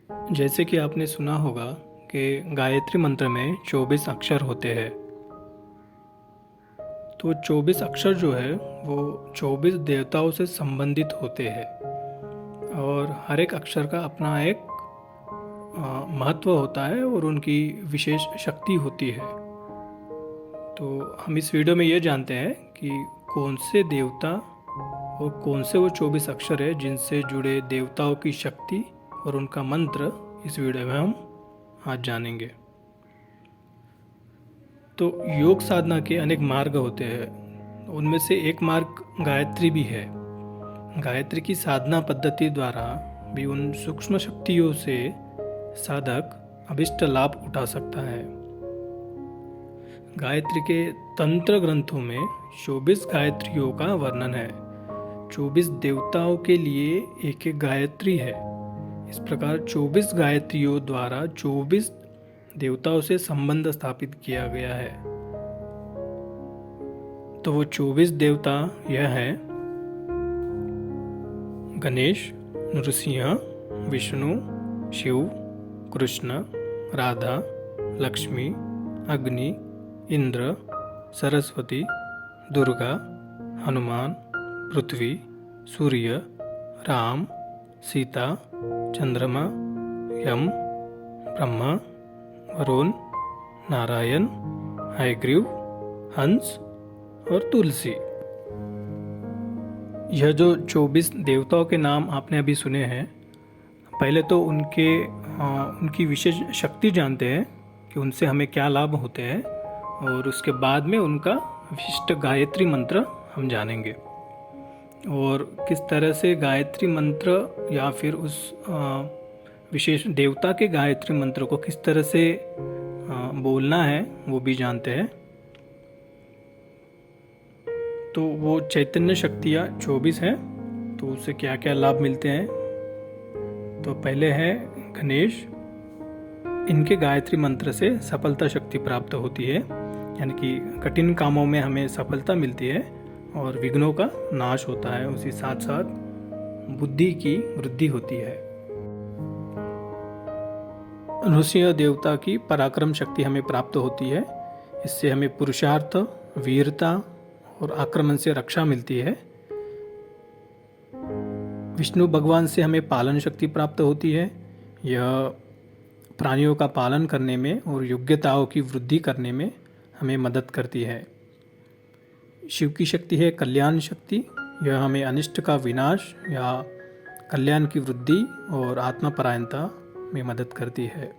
जैसे कि आपने सुना होगा कि गायत्री मंत्र में 24 अक्षर होते हैं। तो 24 अक्षर जो है वो 24 देवताओं से संबंधित होते हैं और हर एक अक्षर का अपना एक महत्व होता है और उनकी विशेष शक्ति होती है। तो हम इस वीडियो में ये जानते हैं कि कौन से देवता और कौन से वो 24 अक्षर है जिनसे जुड़े देवताओं की शक्ति और उनका मंत्र इस वीडियो में हम आज जानेंगे। तो योग साधना के अनेक मार्ग होते हैं, उनमें से एक मार्ग गायत्री भी है। गायत्री की साधना पद्धति द्वारा भी उन सूक्ष्म शक्तियों से साधक अभिष्ट लाभ उठा सकता है। गायत्री के तंत्र ग्रंथों में 24 गायत्रियों का वर्णन है। 24 देवताओं के लिए एक एक गायत्री है। इस प्रकार 24 गायत्रियों द्वारा 24 देवताओं से संबंध स्थापित किया गया है। तो वो 24 देवता यह है: गणेश, नृसिंह, विष्णु, शिव, कृष्ण, राधा, लक्ष्मी, अग्नि, इंद्र, सरस्वती, दुर्गा, हनुमान, पृथ्वी, सूर्य, राम, सीता, चंद्रमा, यम, ब्रह्मा, वरुण, नारायण, हयग्रीव, हंस और तुलसी। यह जो 24 देवताओं के नाम आपने अभी सुने हैं, पहले तो उनकी विशेष शक्ति जानते हैं कि उनसे हमें क्या लाभ होते हैं, और उसके बाद में उनका विशिष्ट गायत्री मंत्र हम जानेंगे और किस तरह से गायत्री मंत्र या फिर उस विशेष देवता के गायत्री मंत्र को किस तरह से बोलना है वो भी जानते हैं। तो वो चैतन्य शक्तियाँ 24 हैं, तो उससे क्या क्या लाभ मिलते हैं। तो पहले है गणेश। इनके गायत्री मंत्र से सफलता शक्ति प्राप्त होती है, यानी कि कठिन कामों में हमें सफलता मिलती है और विघ्नों का नाश होता है। उसी साथ साथ बुद्धि की वृद्धि होती है। नृसिंह देवता की पराक्रम शक्ति हमें प्राप्त होती है। इससे हमें पुरुषार्थ, वीरता और आक्रमण से रक्षा मिलती है। विष्णु भगवान से हमें पालन शक्ति प्राप्त होती है। यह प्राणियों का पालन करने में और योग्यताओं की वृद्धि करने में हमें मदद करती है। शिव की शक्ति है कल्याण शक्ति। यह हमें अनिष्ट का विनाश या कल्याण की वृद्धि और आत्मपरायणता में मदद करती है।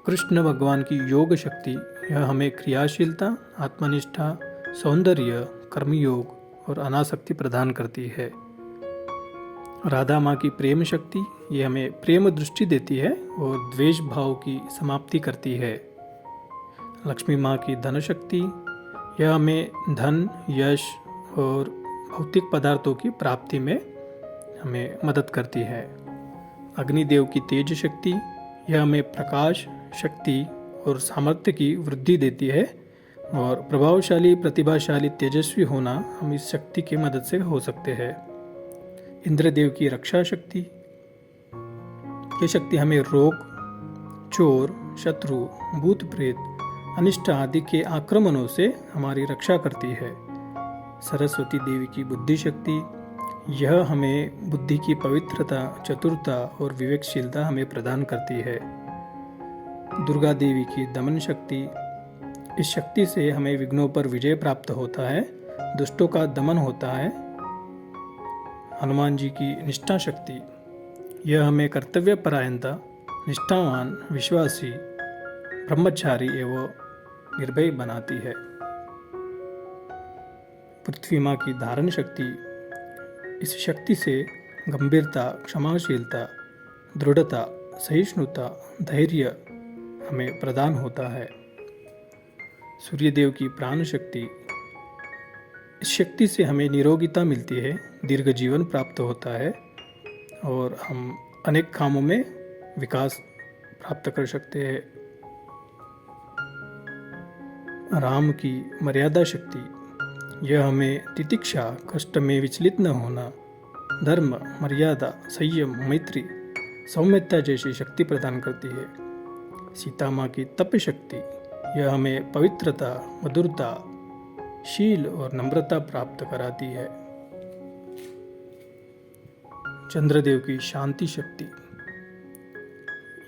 कृष्ण भगवान की योग शक्ति, यह हमें क्रियाशीलता, आत्मनिष्ठा, सौंदर्य, कर्मयोग और अनासक्ति प्रदान करती है। राधा माँ की प्रेम शक्ति, ये हमें प्रेम दृष्टि देती है और द्वेष भाव की समाप्ति करती है। लक्ष्मी माँ की धन शक्ति, यह हमें धन, यश और भौतिक पदार्थों की प्राप्ति में हमें मदद करती है। अग्निदेव की तेज शक्ति, यह हमें प्रकाश, शक्ति और सामर्थ्य की वृद्धि देती है और प्रभावशाली, प्रतिभाशाली, तेजस्वी होना हम इस शक्ति की मदद से हो सकते हैं। इंद्रदेव की रक्षा शक्ति, ये शक्ति हमें रोग, चोर, शत्रु, भूत प्रेत, अनिष्ट आदि के आक्रमणों से हमारी रक्षा करती है। सरस्वती देवी की बुद्धि शक्ति, यह हमें बुद्धि की पवित्रता, चतुरता और विवेकशीलता हमें प्रदान करती है। दुर्गा देवी की दमन शक्ति, इस शक्ति से हमें विघ्नों पर विजय प्राप्त होता है, दुष्टों का दमन होता है। हनुमान जी की निष्ठा शक्ति, यह हमें कर्तव्य परायणता, निष्ठावान, विश्वासी, ब्रह्मचारी एवं निर्भय बनाती है। पृथ्वी माँ की धारण शक्ति, इस शक्ति से गंभीरता, क्षमाशीलता, दृढ़ता, सहिष्णुता, धैर्य हमें प्रदान होता है। सूर्यदेव की प्राण शक्ति, इस शक्ति से हमें निरोगिता मिलती है, दीर्घ जीवन प्राप्त होता है और हम अनेक कामों में विकास प्राप्त कर सकते हैं। राम की मर्यादा शक्ति, यह हमें तितिक्षा, कष्ट में विचलित न होना, धर्म, मर्यादा, संयम, मैत्री सौम्यता जैसी शक्ति प्रदान करती है। सीता माँ की तप शक्ति, यह हमें पवित्रता, मधुरता, शील और नम्रता प्राप्त कराती है। चंद्रदेव की शांति शक्ति,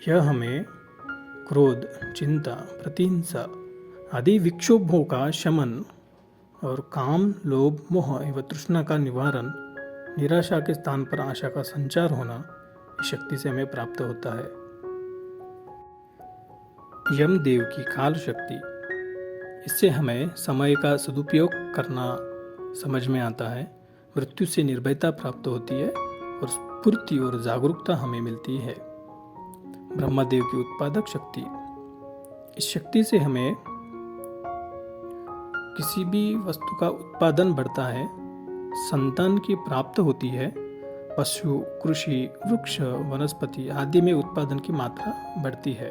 यह हमें क्रोध, चिंता, प्रतिहिंसा आदि विक्षोभों का शमन और काम, लोभ, मोह एवं तृष्णा का निवारण, निराशा के स्थान पर आशा का संचार होना इस शक्ति से हमें प्राप्त होता है। यमदेव की काल शक्ति, इससे हमें समय का सदुपयोग करना समझ में आता है। मृत्यु से निर्भयता प्राप्त होती है और स्फूर्ति और जागरूकता हमें मिलती है। ब्रह्मदेव की उत्पादक शक्ति, इस शक्ति से हमें किसी भी वस्तु का उत्पादन बढ़ता है, संतान की प्राप्त होती है, पशु, कृषि, वृक्ष, वनस्पति आदि में उत्पादन की मात्रा बढ़ती है।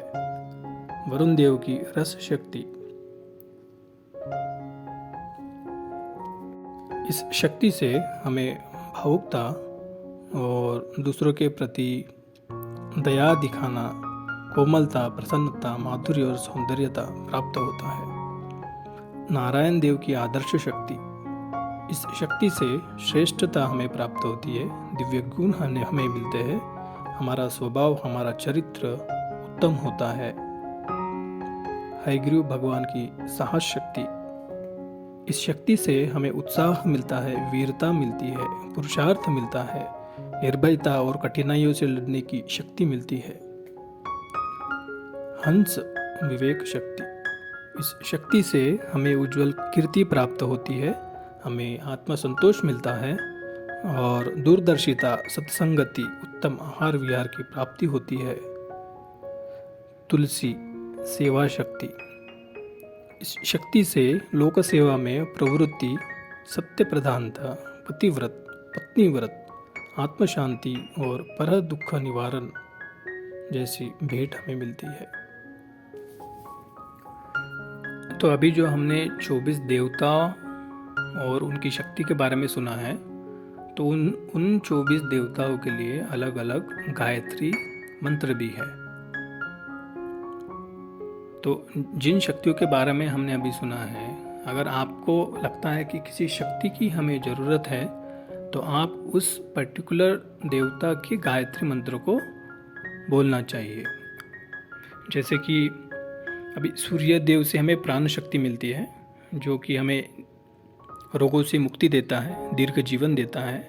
वरुण देव की रस शक्ति, इस शक्ति से हमें भावुकता और दूसरों के प्रति दया दिखाना, कोमलता, प्रसन्नता, माधुर्य और सौंदर्यता प्राप्त होता है। नारायण देव की आदर्श शक्ति, इस शक्ति से श्रेष्ठता हमें प्राप्त होती है, दिव्य गुण हमें मिलते हैं, हमारा स्वभाव, हमारा चरित्र उत्तम होता है। हयग्रीव भगवान की साहस शक्ति, इस शक्ति से हमें उत्साह मिलता है, वीरता मिलती है, पुरुषार्थ मिलता है, निर्भयता और कठिनाइयों से लड़ने की शक्ति मिलती है। हंस विवेक शक्ति, इस शक्ति से हमें उज्जवल कीर्ति प्राप्त होती है, हमें आत्मसंतोष मिलता है और दूरदर्शिता, सत्संगति, उत्तम आहार विहार की प्राप्ति होती है। तुलसी सेवा शक्ति, इस शक्ति से लोक सेवा में प्रवृत्ति, सत्य प्रधानता, पतिव्रत, पत्नीव्रत, आत्मशांति और पर दुख निवारण जैसी भेंट हमें मिलती है। तो अभी जो हमने 24 देवता और उनकी शक्ति के बारे में सुना है, तो उन 24 देवताओं के लिए अलग अलग गायत्री मंत्र भी है। तो जिन शक्तियों के बारे में हमने अभी सुना है, अगर आपको लगता है कि किसी शक्ति की हमें ज़रूरत है, तो आप उस पर्टिकुलर देवता के गायत्री मंत्र को बोलना चाहिए। जैसे कि अभी सूर्य देव से हमें प्राण शक्ति मिलती है, जो कि हमें रोगों से मुक्ति देता है, दीर्घ जीवन देता है,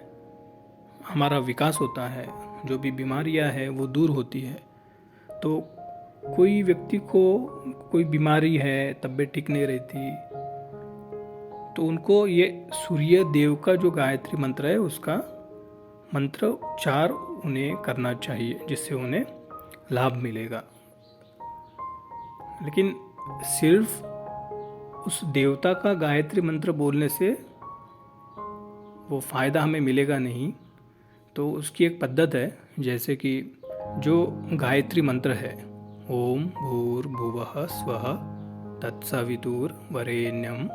हमारा विकास होता है, जो भी बीमारियां हैं वो दूर होती है। तो कोई व्यक्ति को कोई बीमारी है, तबीयत ठीक नहीं रहती, तो उनको ये सूर्य देव का जो गायत्री मंत्र है उसका मंत्र उच्चार उन्हें करना चाहिए, जिससे उन्हें लाभ मिलेगा। लेकिन सिर्फ उस देवता का गायत्री मंत्र बोलने से वो फायदा हमें मिलेगा नहीं। तो उसकी एक पद्धत है, जैसे कि जो गायत्री मंत्र है, ओम भूर्भुवः स्वः तत्सवितुर वरेण्यम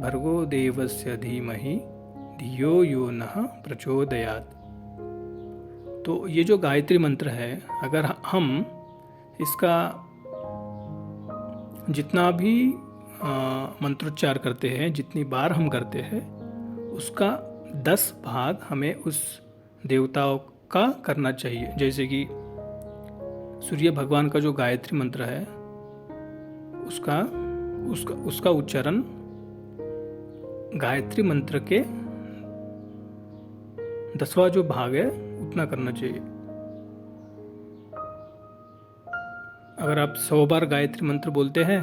भर्गो देवस्य धीमहि धियो यो नः प्रचोदयात्। तो ये जो गायत्री मंत्र है, अगर हम इसका जितना भी मंत्रोच्चार करते हैं, जितनी बार हम करते हैं, उसका 10 भाग हमें उस देवताओं का करना चाहिए। जैसे कि सूर्य भगवान का जो गायत्री मंत्र है, उसका उच्चारण गायत्री मंत्र के 10वां जो भाग है उतना करना चाहिए। अगर आप 100 बार गायत्री मंत्र बोलते हैं,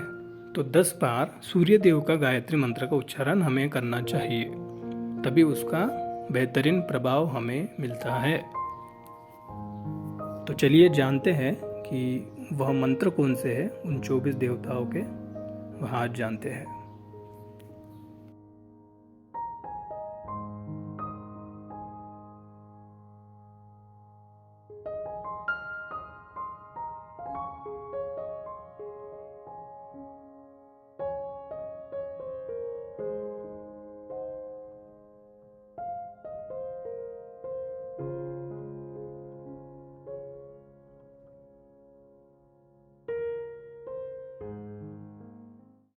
तो 10 बार सूर्य देव का गायत्री मंत्र का उच्चारण हमें करना चाहिए, तभी उसका बेहतरीन प्रभाव हमें मिलता है। तो चलिए जानते हैं कि वह मंत्र कौन से हैं उन 24 देवताओं के, वह आज जानते हैं।